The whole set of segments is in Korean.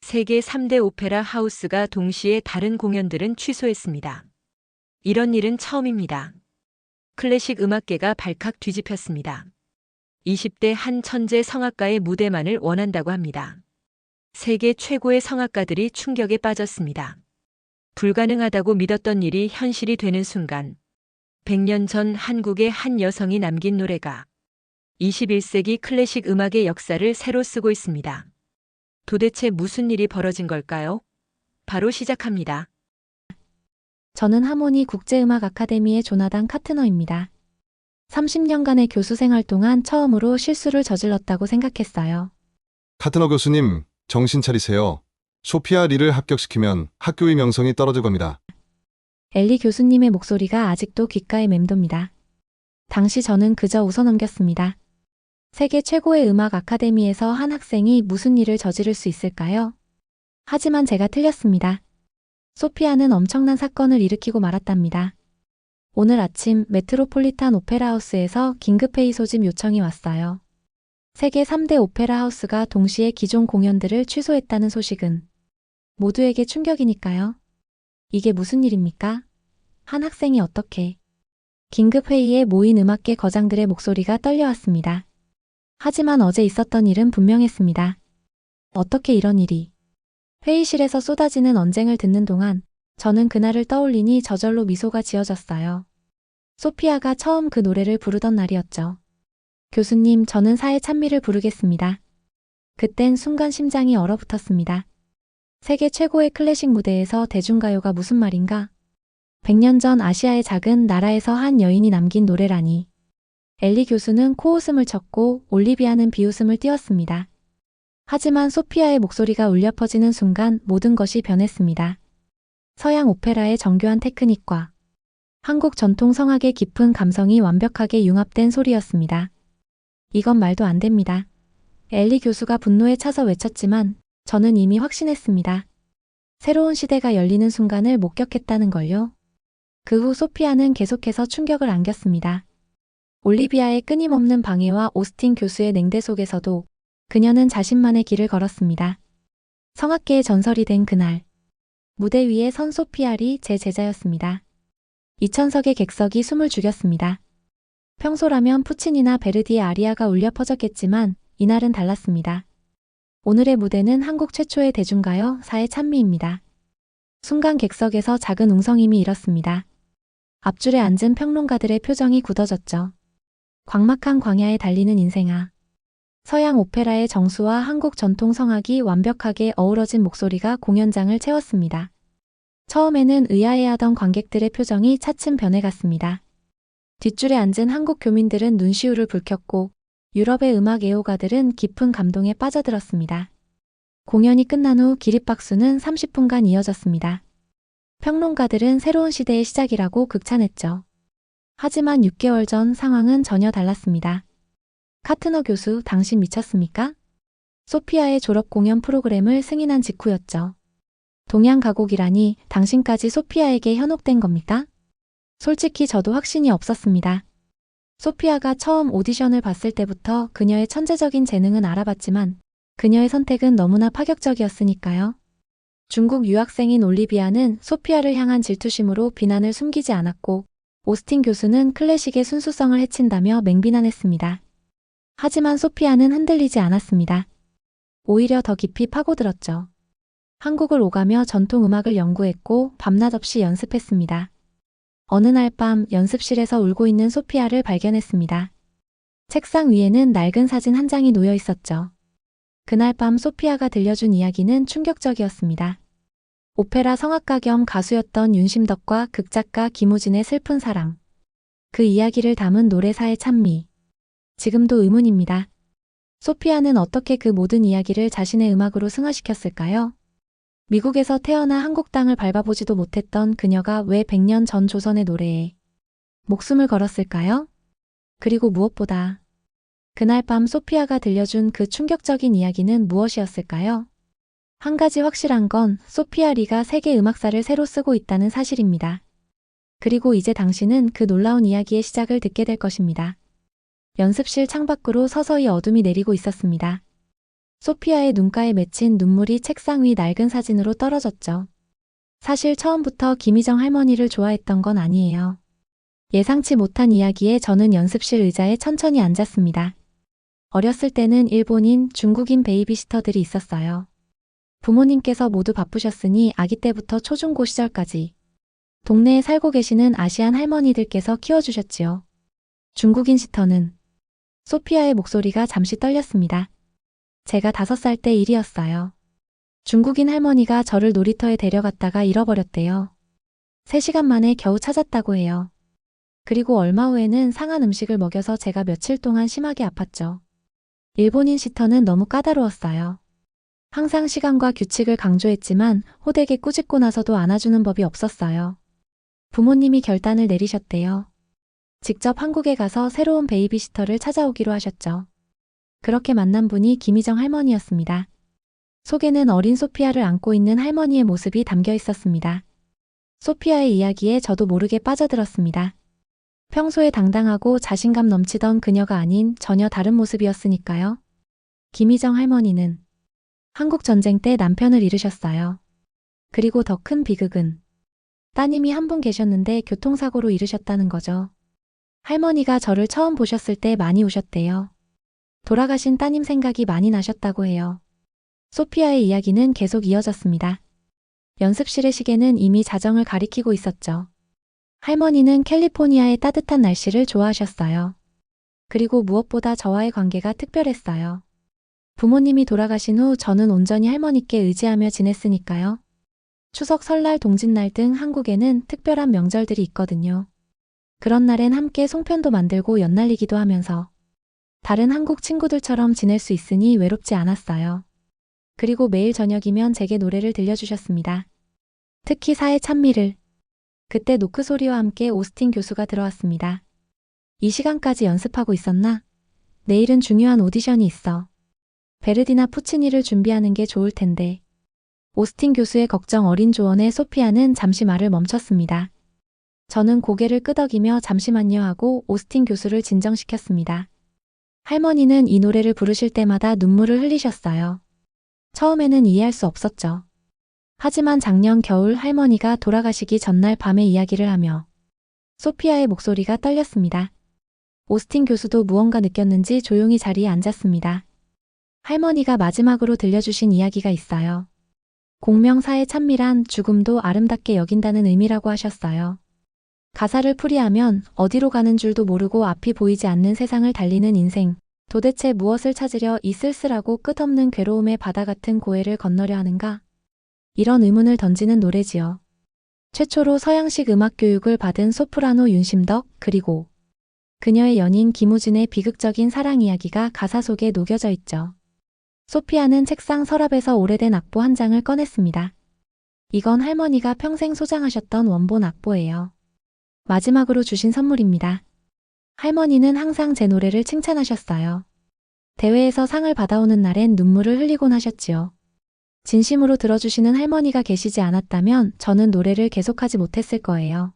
세계 3대 오페라 하우스가 동시에 다른 공연들은 취소했습니다. 이런 일은 처음입니다. 클래식 음악계가 발칵 뒤집혔습니다. 20대 한 천재 성악가의 무대만을 원한다고 합니다. 세계 최고의 성악가들이 충격에 빠졌습니다. 불가능하다고 믿었던 일이 현실이 되는 순간 100년 전 한국의 한 여성이 남긴 노래가 21세기 클래식 음악의 역사를 새로 쓰고 있습니다. 도대체 무슨 일이 벌어진 걸까요? 바로 시작합니다. 저는 하모니 국제음악 아카데미의 조나단 카트너입니다. 30년간의 교수 생활 동안 처음으로 실수를 저질렀다고 생각했어요. 카트너 교수님, 정신 차리세요. 소피아 리를 합격시키면 학교의 명성이 떨어질 겁니다. 엘리 교수님의 목소리가 아직도 귓가에 맴돕니다. 당시 저는 그저 웃어넘겼습니다. 세계 최고의 음악 아카데미에서 한 학생이 무슨 일을 저지를 수 있을까요? 하지만 제가 틀렸습니다. 소피아는 엄청난 사건을 일으키고 말았답니다. 오늘 아침 메트로폴리탄 오페라 하우스에서 긴급회의 소집 요청이 왔어요. 세계 3대 오페라 하우스가 동시에 기존 공연들을 취소했다는 소식은 모두에게 충격이니까요. 이게 무슨 일입니까? 한 학생이 어떻게? 긴급회의에 모인 음악계 거장들의 목소리가 떨려왔습니다. 하지만 어제 있었던 일은 분명했습니다. 어떻게 이런 일이? 회의실에서 쏟아지는 언쟁을 듣는 동안 저는 그날을 떠올리니 저절로 미소가 지어졌어요. 소피아가 처음 그 노래를 부르던 날이었죠. 교수님, 저는 사회 찬미를 부르겠습니다. 그땐 순간 심장이 얼어붙었습니다. 세계 최고의 클래식 무대에서 대중가요가 무슨 말인가? 100년 전 아시아의 작은 나라에서 한 여인이 남긴 노래라니. 엘리 교수는 코웃음을 쳤고 올리비아는 비웃음을 띄웠습니다. 하지만 소피아의 목소리가 울려 퍼지는 순간 모든 것이 변했습니다. 서양 오페라의 정교한 테크닉과 한국 전통 성악의 깊은 감성이 완벽하게 융합된 소리였습니다. 이건 말도 안 됩니다. 엘리 교수가 분노에 차서 외쳤지만 저는 이미 확신했습니다. 새로운 시대가 열리는 순간을 목격했다는 걸요. 그 후 소피아는 계속해서 충격을 안겼습니다. 올리비아의 끊임없는 방해와 오스틴 교수의 냉대 속에서도 그녀는 자신만의 길을 걸었습니다. 성악계의 전설이 된 그날, 무대 위에 선 소피아리 제 제자였습니다. 2000석의 객석이 숨을 죽였습니다. 평소라면 푸치니나 베르디의 아리아가 울려 퍼졌겠지만 이날은 달랐습니다. 오늘의 무대는 한국 최초의 대중가요 사의 찬미입니다. 순간 객석에서 작은 웅성임이 일었습니다. 앞줄에 앉은 평론가들의 표정이 굳어졌죠. 광막한 광야에 달리는 인생아. 서양 오페라의 정수와 한국 전통 성악이 완벽하게 어우러진 목소리가 공연장을 채웠습니다. 처음에는 의아해하던 관객들의 표정이 차츰 변해갔습니다. 뒷줄에 앉은 한국 교민들은 눈시울을 붉혔고 유럽의 음악 애호가들은 깊은 감동에 빠져들었습니다. 공연이 끝난 후 기립박수는 30분간 이어졌습니다. 평론가들은 새로운 시대의 시작이라고 극찬했죠. 하지만 6개월 전 상황은 전혀 달랐습니다. 카트너 교수, 당신 미쳤습니까? 소피아의 졸업 공연 프로그램을 승인한 직후였죠. 동양 가곡이라니 당신까지 소피아에게 현혹된 겁니까? 솔직히 저도 확신이 없었습니다. 소피아가 처음 오디션을 봤을 때부터 그녀의 천재적인 재능은 알아봤지만 그녀의 선택은 너무나 파격적이었으니까요. 중국 유학생인 올리비아는 소피아를 향한 질투심으로 비난을 숨기지 않았고 오스틴 교수는 클래식의 순수성을 해친다며 맹비난했습니다. 하지만 소피아는 흔들리지 않았습니다. 오히려 더 깊이 파고들었죠. 한국을 오가며 전통 음악을 연구했고 밤낮 없이 연습했습니다. 어느 날 밤 연습실에서 울고 있는 소피아를 발견했습니다. 책상 위에는 낡은 사진 한 장이 놓여 있었죠. 그날 밤 소피아가 들려준 이야기는 충격적이었습니다. 오페라 성악가 겸 가수였던 윤심덕과 극작가 김우진의 슬픈 사랑. 그 이야기를 담은 노래사의 찬미. 지금도 의문입니다. 소피아는 어떻게 그 모든 이야기를 자신의 음악으로 승화시켰을까요? 미국에서 태어나 한국 땅을 밟아보지도 못했던 그녀가 왜 100년 전 조선의 노래에 목숨을 걸었을까요? 그리고 무엇보다 그날 밤 소피아가 들려준 그 충격적인 이야기는 무엇이었을까요? 한 가지 확실한 건 소피아 리가 세계 음악사를 새로 쓰고 있다는 사실입니다. 그리고 이제 당신은 그 놀라운 이야기의 시작을 듣게 될 것입니다. 연습실 창밖으로 서서히 어둠이 내리고 있었습니다. 소피아의 눈가에 맺힌 눈물이 책상 위 낡은 사진으로 떨어졌죠. 사실 처음부터 김희정 할머니를 좋아했던 건 아니에요. 예상치 못한 이야기에 저는 연습실 의자에 천천히 앉았습니다. 어렸을 때는 일본인, 중국인 베이비시터들이 있었어요. 부모님께서 모두 바쁘셨으니 아기 때부터 초중고 시절까지 동네에 살고 계시는 아시안 할머니들께서 키워주셨지요. 중국인 시터는 소피아의 목소리가 잠시 떨렸습니다. 제가 5살 때 일이었어요. 중국인 할머니가 저를 놀이터에 데려갔다가 잃어버렸대요. 3시간 만에 겨우 찾았다고 해요. 그리고 얼마 후에는 상한 음식을 먹여서 제가 며칠 동안 심하게 아팠죠. 일본인 시터는 너무 까다로웠어요. 항상 시간과 규칙을 강조했지만 호되게 꾸짖고 나서도 안아주는 법이 없었어요. 부모님이 결단을 내리셨대요. 직접 한국에 가서 새로운 베이비시터를 찾아오기로 하셨죠. 그렇게 만난 분이 김희정 할머니였습니다. 속에는 어린 소피아를 안고 있는 할머니의 모습이 담겨 있었습니다. 소피아의 이야기에 저도 모르게 빠져들었습니다. 평소에 당당하고 자신감 넘치던 그녀가 아닌 전혀 다른 모습이었으니까요. 김희정 할머니는 한국 전쟁 때 남편을 잃으셨어요. 그리고 더 큰 비극은 따님이 한 분 계셨는데 교통사고로 잃으셨다는 거죠. 할머니가 저를 처음 보셨을 때 많이 우셨대요. 돌아가신 따님 생각이 많이 나셨다고 해요. 소피아의 이야기는 계속 이어졌습니다. 연습실의 시계는 이미 자정을 가리키고 있었죠. 할머니는 캘리포니아의 따뜻한 날씨를 좋아하셨어요. 그리고 무엇보다 저와의 관계가 특별했어요. 부모님이 돌아가신 후 저는 온전히 할머니께 의지하며 지냈으니까요. 추석, 설날, 동짓날 등 한국에는 특별한 명절들이 있거든요. 그런 날엔 함께 송편도 만들고 연날리기도 하면서 다른 한국 친구들처럼 지낼 수 있으니 외롭지 않았어요. 그리고 매일 저녁이면 제게 노래를 들려주셨습니다. 특히 사회 찬미를. 그때 노크 소리와 함께 오스틴 교수가 들어왔습니다. 이 시간까지 연습하고 있었나? 내일은 중요한 오디션이 있어. 베르디나 푸치니를 준비하는 게 좋을 텐데. 오스틴 교수의 걱정 어린 조언에 소피아는 잠시 말을 멈췄습니다. 저는 고개를 끄덕이며 잠시만요 하고 오스틴 교수를 진정시켰습니다. 할머니는 이 노래를 부르실 때마다 눈물을 흘리셨어요. 처음에는 이해할 수 없었죠. 하지만 작년 겨울 할머니가 돌아가시기 전날 밤에 이야기를 하며 소피아의 목소리가 떨렸습니다. 오스틴 교수도 무언가 느꼈는지 조용히 자리에 앉았습니다. 할머니가 마지막으로 들려주신 이야기가 있어요. 공명사의 찬미란 죽음도 아름답게 여긴다는 의미라고 하셨어요. 가사를 풀이하면 어디로 가는 줄도 모르고 앞이 보이지 않는 세상을 달리는 인생, 도대체 무엇을 찾으려 이 쓸쓸하고 끝없는 괴로움의 바다 같은 고해를 건너려 하는가? 이런 의문을 던지는 노래지요. 최초로 서양식 음악 교육을 받은 소프라노 윤심덕, 그리고 그녀의 연인 김우진의 비극적인 사랑 이야기가 가사 속에 녹여져 있죠. 소피아는 책상 서랍에서 오래된 악보 한 장을 꺼냈습니다. 이건 할머니가 평생 소장하셨던 원본 악보예요. 마지막으로 주신 선물입니다. 할머니는 항상 제 노래를 칭찬하셨어요. 대회에서 상을 받아오는 날엔 눈물을 흘리곤 하셨지요. 진심으로 들어주시는 할머니가 계시지 않았다면 저는 노래를 계속하지 못했을 거예요.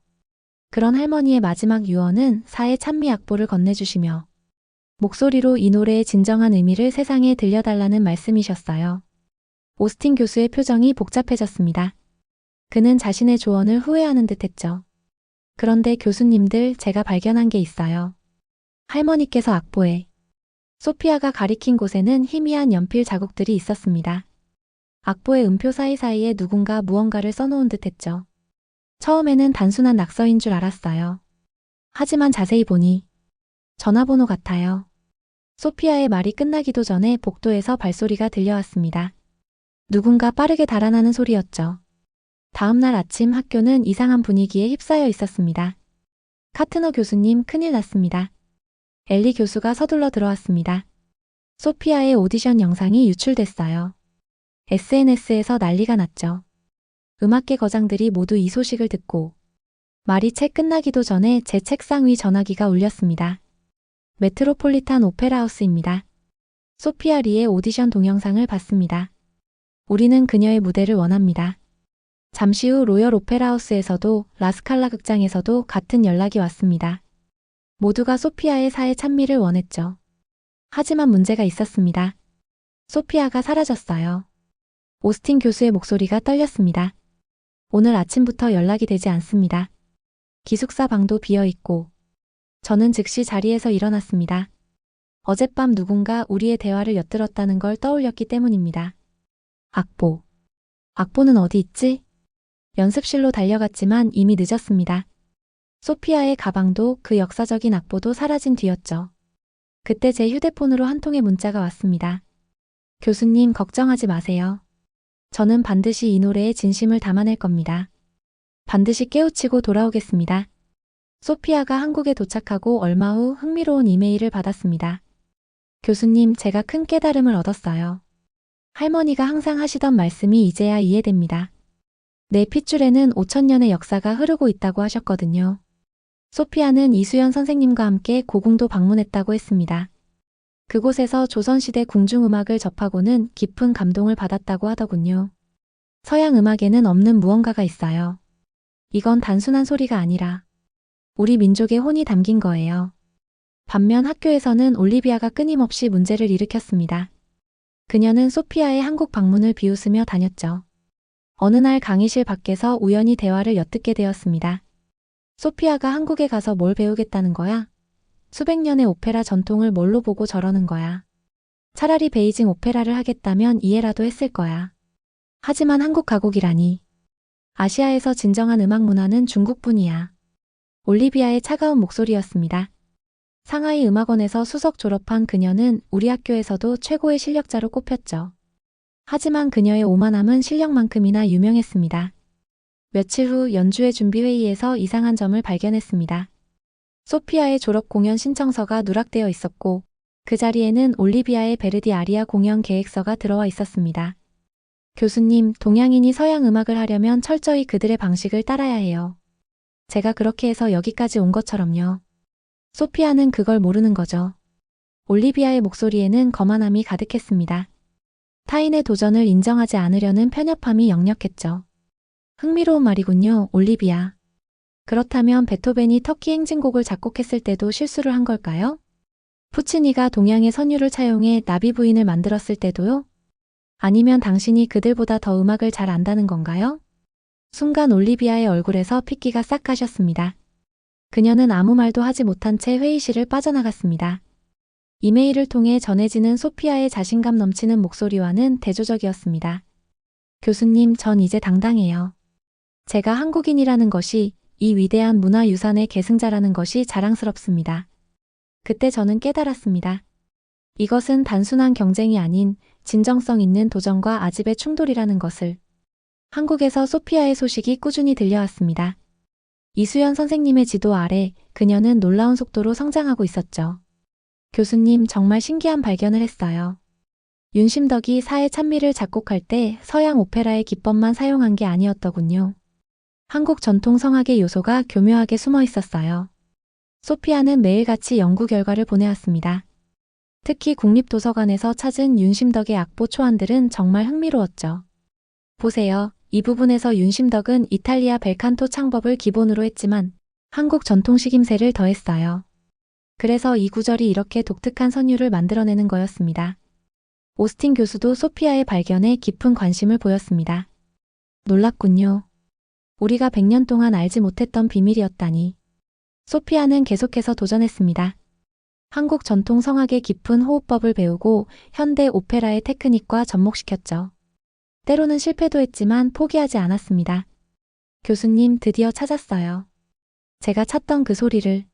그런 할머니의 마지막 유언은 사의 찬미 악보를 건네주시며 목소리로 이 노래의 진정한 의미를 세상에 들려달라는 말씀이셨어요. 오스틴 교수의 표정이 복잡해졌습니다. 그는 자신의 조언을 후회하는 듯했죠. 그런데 교수님들, 제가 발견한 게 있어요. 할머니께서 악보에 소피아가 가리킨 곳에는 희미한 연필 자국들이 있었습니다. 악보의 음표 사이사이에 누군가 무언가를 써놓은 듯했죠. 처음에는 단순한 낙서인 줄 알았어요. 하지만 자세히 보니 전화번호 같아요. 소피아의 말이 끝나기도 전에 복도에서 발소리가 들려왔습니다. 누군가 빠르게 달아나는 소리였죠. 다음 날 아침 학교는 이상한 분위기에 휩싸여 있었습니다. 카트너 교수님, 큰일 났습니다. 엘리 교수가 서둘러 들어왔습니다. 소피아의 오디션 영상이 유출됐어요. SNS에서 난리가 났죠. 음악계 거장들이 모두 이 소식을 듣고 말이 채 끝나기도 전에 제 책상 위 전화기가 울렸습니다. 메트로폴리탄 오페라 하우스입니다. 소피아 리의 오디션 동영상을 봤습니다. 우리는 그녀의 무대를 원합니다. 잠시 후 로열 오페라 하우스에서도 라스칼라 극장에서도 같은 연락이 왔습니다. 모두가 소피아의 사회 찬미를 원했죠. 하지만 문제가 있었습니다. 소피아가 사라졌어요. 오스틴 교수의 목소리가 떨렸습니다. 오늘 아침부터 연락이 되지 않습니다. 기숙사 방도 비어 있고. 저는 즉시 자리에서 일어났습니다. 어젯밤 누군가 우리의 대화를 엿들었다는 걸 떠올렸기 때문입니다. 악보. 악보는 어디 있지? 연습실로 달려갔지만 이미 늦었습니다. 소피아의 가방도 그 역사적인 악보도 사라진 뒤였죠. 그때 제 휴대폰으로 한 통의 문자가 왔습니다. 교수님, 걱정하지 마세요. 저는 반드시 이 노래에 진심을 담아낼 겁니다. 반드시 깨우치고 돌아오겠습니다. 소피아가 한국에 도착하고 얼마 후 흥미로운 이메일을 받았습니다. 교수님, 제가 큰 깨달음을 얻었어요. 할머니가 항상 하시던 말씀이 이제야 이해됩니다. 내 핏줄에는 5,000년의 역사가 흐르고 있다고 하셨거든요. 소피아는 이수연 선생님과 함께 고궁도 방문했다고 했습니다. 그곳에서 조선시대 궁중음악을 접하고는 깊은 감동을 받았다고 하더군요. 서양 음악에는 없는 무언가가 있어요. 이건 단순한 소리가 아니라 우리 민족의 혼이 담긴 거예요. 반면 학교에서는 올리비아가 끊임없이 문제를 일으켰습니다. 그녀는 소피아의 한국 방문을 비웃으며 다녔죠. 어느 날 강의실 밖에서 우연히 대화를 엿듣게 되었습니다. 소피아가 한국에 가서 뭘 배우겠다는 거야? 수백 년의 오페라 전통을 뭘로 보고 저러는 거야? 차라리 베이징 오페라를 하겠다면 이해라도 했을 거야. 하지만 한국 가곡이라니. 아시아에서 진정한 음악 문화는 중국뿐이야. 올리비아의 차가운 목소리였습니다. 상하이 음악원에서 수석 졸업한 그녀는 우리 학교에서도 최고의 실력자로 꼽혔죠. 하지만 그녀의 오만함은 실력만큼이나 유명했습니다. 며칠 후 연주회 준비회의에서 이상한 점을 발견했습니다. 소피아의 졸업 공연 신청서가 누락되어 있었고 그 자리에는 올리비아의 베르디 아리아 공연 계획서가 들어와 있었습니다. 교수님, 동양인이 서양 음악을 하려면 철저히 그들의 방식을 따라야 해요. 제가 그렇게 해서 여기까지 온 것처럼요. 소피아는 그걸 모르는 거죠. 올리비아의 목소리에는 거만함이 가득했습니다. 타인의 도전을 인정하지 않으려는 편협함이 역력했죠. 흥미로운 말이군요, 올리비아. 그렇다면 베토벤이 터키 행진곡을 작곡했을 때도 실수를 한 걸까요? 푸치니가 동양의 선율을 차용해 나비 부인을 만들었을 때도요? 아니면 당신이 그들보다 더 음악을 잘 안다는 건가요? 순간 올리비아의 얼굴에서 핏기가 싹 가셨습니다. 그녀는 아무 말도 하지 못한 채 회의실을 빠져나갔습니다. 이메일을 통해 전해지는 소피아의 자신감 넘치는 목소리와는 대조적이었습니다. 교수님, 전 이제 당당해요. 제가 한국인이라는 것이, 이 위대한 문화유산의 계승자라는 것이 자랑스럽습니다. 그때 저는 깨달았습니다. 이것은 단순한 경쟁이 아닌 진정성 있는 도전과 아집의 충돌이라는 것을. 한국에서 소피아의 소식이 꾸준히 들려왔습니다. 이수연 선생님의 지도 아래 그녀는 놀라운 속도로 성장하고 있었죠. 교수님, 정말 신기한 발견을 했어요. 윤심덕이 사회 찬미를 작곡할 때 서양 오페라의 기법만 사용한 게 아니었더군요. 한국 전통 성악의 요소가 교묘하게 숨어 있었어요. 소피아는 매일같이 연구 결과를 보내왔습니다. 특히 국립도서관에서 찾은 윤심덕의 악보 초안들은 정말 흥미로웠죠. 보세요. 이 부분에서 윤심덕은 이탈리아 벨칸토 창법을 기본으로 했지만 한국 전통식 임새를 더했어요. 그래서 이 구절이 이렇게 독특한 선율을 만들어내는 거였습니다. 오스틴 교수도 소피아의 발견에 깊은 관심을 보였습니다. 놀랍군요. 우리가 100년 동안 알지 못했던 비밀이었다니. 소피아는 계속해서 도전했습니다. 한국 전통 성악의 깊은 호흡법을 배우고 현대 오페라의 테크닉과 접목시켰죠. 때로는 실패도 했지만 포기하지 않았습니다. 교수님, 드디어 찾았어요. 제가 찾던 그 소리를.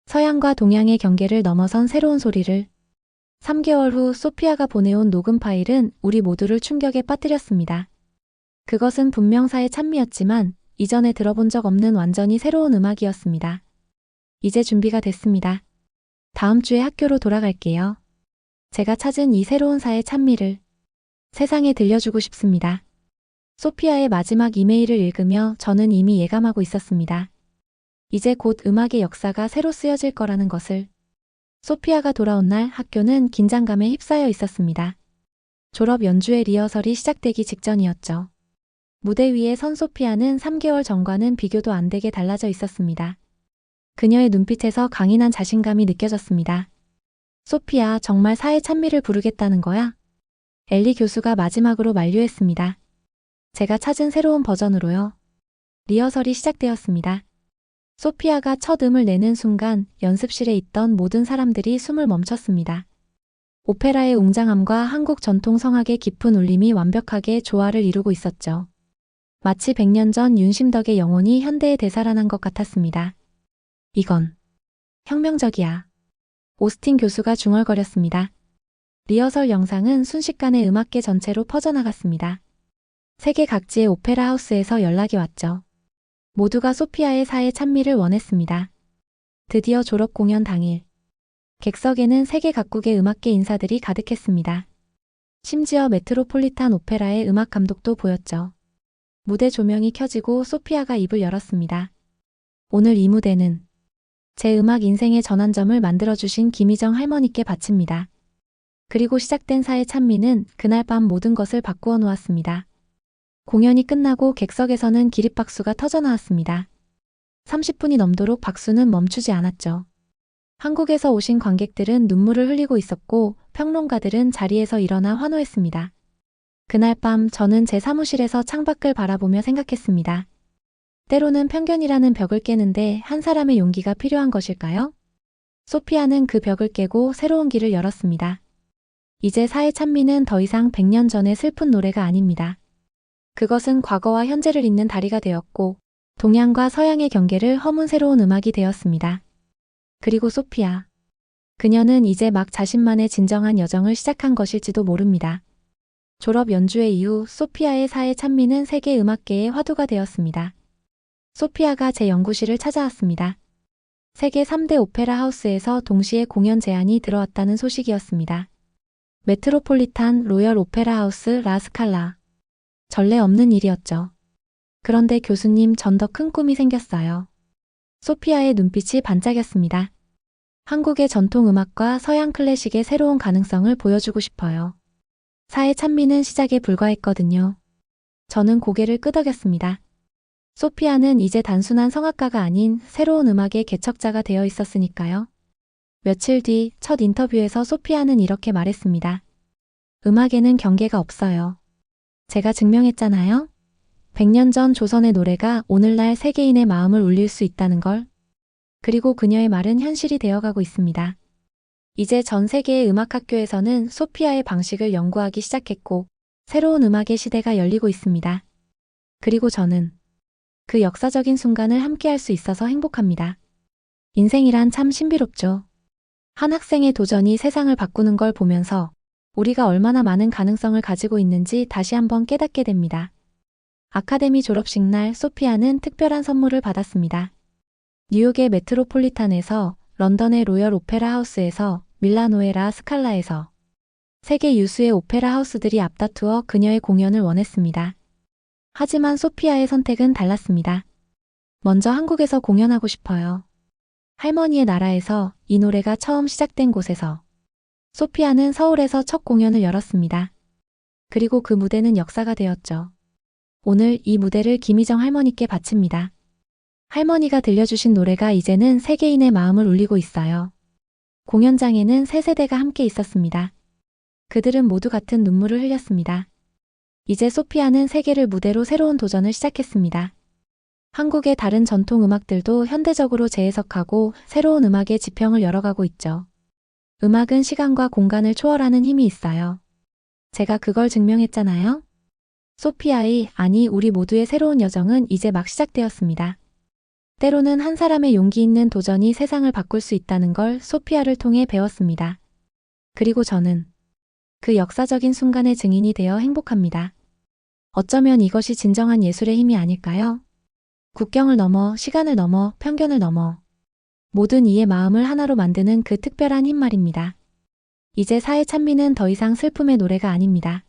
서양과 동양의 경계를 넘어선 새로운 소리를. 3개월 후 소피아가 보내온 녹음 파일은 우리 모두를 충격에 빠뜨렸습니다. 그것은 분명사의 찬미였지만 이전에 들어본 적 없는 완전히 새로운 음악이었습니다. 이제 준비가 됐습니다. 다음 주에 학교로 돌아갈게요. 제가 찾은 이 새로운 사의 찬미를 세상에 들려주고 싶습니다. 소피아의 마지막 이메일을 읽으며 저는 이미 예감하고 있었습니다. 이제 곧 음악의 역사가 새로 쓰여질 거라는 것을. 소피아가 돌아온 날 학교는 긴장감에 휩싸여 있었습니다. 졸업 연주회 리허설이 시작되기 직전이었죠. 무대 위에 선 소피아는 3개월 전과는 비교도 안 되게 달라져 있었습니다. 그녀의 눈빛에서 강인한 자신감이 느껴졌습니다. 소피아, 정말 사의 찬미를 부르겠다는 거야? 엘리 교수가 마지막으로 만류했습니다. 제가 찾은 새로운 버전으로요. 리허설이 시작되었습니다. 소피아가 첫 음을 내는 순간 연습실에 있던 모든 사람들이 숨을 멈췄습니다. 오페라의 웅장함과 한국 전통 성악의 깊은 울림이 완벽하게 조화를 이루고 있었죠. 마치 100년 전 윤심덕의 영혼이 현대에 되살아난 것 같았습니다. 이건 혁명적이야. 오스틴 교수가 중얼거렸습니다. 리허설 영상은 순식간에 음악계 전체로 퍼져나갔습니다. 세계 각지의 오페라 하우스에서 연락이 왔죠. 모두가 소피아의 사에 찬미를 원했습니다. 드디어 졸업 공연 당일. 객석에는 세계 각국의 음악계 인사들이 가득했습니다. 심지어 메트로폴리탄 오페라의 음악 감독도 보였죠. 무대 조명이 켜지고 소피아가 입을 열었습니다. 오늘 이 무대는 제 음악 인생의 전환점을 만들어주신 김희정 할머니께 바칩니다. 그리고 시작된 사의 찬미는 그날 밤 모든 것을 바꾸어 놓았습니다. 공연이 끝나고 객석에서는 기립박수가 터져나왔습니다. 30분이 넘도록 박수는 멈추지 않았죠. 한국에서 오신 관객들은 눈물을 흘리고 있었고 평론가들은 자리에서 일어나 환호했습니다. 그날 밤 저는 제 사무실에서 창밖을 바라보며 생각했습니다. 때로는 편견이라는 벽을 깨는데 한 사람의 용기가 필요한 것일까요? 소피아는 그 벽을 깨고 새로운 길을 열었습니다. 이제 사의 찬미는 더 이상 100년 전의 슬픈 노래가 아닙니다. 그것은 과거와 현재를 잇는 다리가 되었고 동양과 서양의 경계를 허문 새로운 음악이 되었습니다. 그리고 소피아. 그녀는 이제 막 자신만의 진정한 여정을 시작한 것일지도 모릅니다. 졸업 연주회 이후 소피아의 사의 찬미는 세계 음악계의 화두가 되었습니다. 소피아가 제 연구실을 찾아왔습니다. 세계 3대 오페라 하우스에서 동시에 공연 제안이 들어왔다는 소식이었습니다. 메트로폴리탄 로열 오페라 하우스 라스칼라. 전례 없는 일이었죠. 그런데 교수님, 전 더 큰 꿈이 생겼어요. 소피아의 눈빛이 반짝였습니다. 한국의 전통 음악과 서양 클래식의 새로운 가능성을 보여주고 싶어요. 사의 찬미는 시작에 불과했거든요. 저는 고개를 끄덕였습니다. 소피아는 이제 단순한 성악가가 아닌 새로운 음악의 개척자가 되어 있었으니까요. 며칠 뒤 첫 인터뷰에서 소피아는 이렇게 말했습니다. 음악에는 경계가 없어요. 제가 증명했잖아요. 100년 전 조선의 노래가 오늘날 세계인의 마음을 울릴 수 있다는 걸. 그리고 그녀의 말은 현실이 되어가고 있습니다. 이제 전 세계의 음악학교에서는 소피아의 방식을 연구하기 시작했고 새로운 음악의 시대가 열리고 있습니다. 그리고 저는 그 역사적인 순간을 함께할 수 있어서 행복합니다. 인생이란 참 신비롭죠. 한 학생의 도전이 세상을 바꾸는 걸 보면서 우리가 얼마나 많은 가능성을 가지고 있는지 다시 한번 깨닫게 됩니다. 아카데미 졸업식 날 소피아는 특별한 선물을 받았습니다. 뉴욕의 메트로폴리탄에서, 런던의 로열 오페라 하우스에서, 밀라노의 라 스칼라에서 세계 유수의 오페라 하우스들이 앞다투어 그녀의 공연을 원했습니다. 하지만 소피아의 선택은 달랐습니다. 먼저 한국에서 공연하고 싶어요. 할머니의 나라에서, 이 노래가 처음 시작된 곳에서. 소피아는 서울에서 첫 공연을 열었습니다. 그리고 그 무대는 역사가 되었죠. 오늘 이 무대를 김희정 할머니께 바칩니다. 할머니가 들려주신 노래가 이제는 세계인의 마음을 울리고 있어요. 공연장에는 세 세대가 함께 있었습니다. 그들은 모두 같은 눈물을 흘렸습니다. 이제 소피아는 세계를 무대로 새로운 도전을 시작했습니다. 한국의 다른 전통 음악들도 현대적으로 재해석하고 새로운 음악의 지평을 열어가고 있죠. 음악은 시간과 공간을 초월하는 힘이 있어요. 제가 그걸 증명했잖아요. 소피아의, 아니 우리 모두의 새로운 여정은 이제 막 시작되었습니다. 때로는 한 사람의 용기 있는 도전이 세상을 바꿀 수 있다는 걸 소피아를 통해 배웠습니다. 그리고 저는 그 역사적인 순간의 증인이 되어 행복합니다. 어쩌면 이것이 진정한 예술의 힘이 아닐까요? 국경을 넘어, 시간을 넘어, 편견을 넘어 모든 이의 마음을 하나로 만드는 그 특별한 힘 말입니다. 이제 사의 찬미는 더 이상 슬픔의 노래가 아닙니다.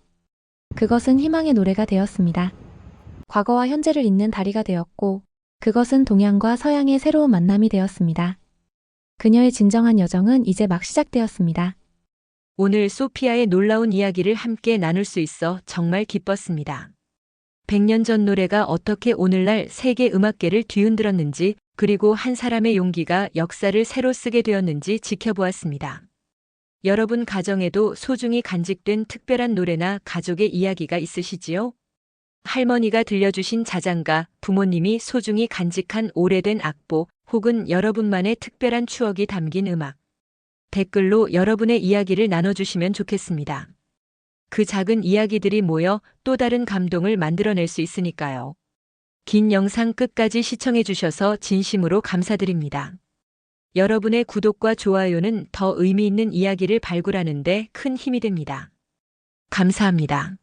그것은 희망의 노래가 되었습니다. 과거와 현재를 잇는 다리가 되었고 그것은 동양과 서양의 새로운 만남이 되었습니다. 그녀의 진정한 여정은 이제 막 시작되었습니다. 오늘 소피아의 놀라운 이야기를 함께 나눌 수 있어 정말 기뻤습니다. 100년 전 노래가 어떻게 오늘날 세계 음악계를 뒤흔들었는지, 그리고 한 사람의 용기가 역사를 새로 쓰게 되었는지 지켜보았습니다. 여러분 가정에도 소중히 간직된 특별한 노래나 가족의 이야기가 있으시지요? 할머니가 들려주신 자장가, 부모님이 소중히 간직한 오래된 악보, 혹은 여러분만의 특별한 추억이 담긴 음악. 댓글로 여러분의 이야기를 나눠주시면 좋겠습니다. 그 작은 이야기들이 모여 또 다른 감동을 만들어낼 수 있으니까요. 긴 영상 끝까지 시청해주셔서 진심으로 감사드립니다. 여러분의 구독과 좋아요는 더 의미 있는 이야기를 발굴하는 데 큰 힘이 됩니다. 감사합니다.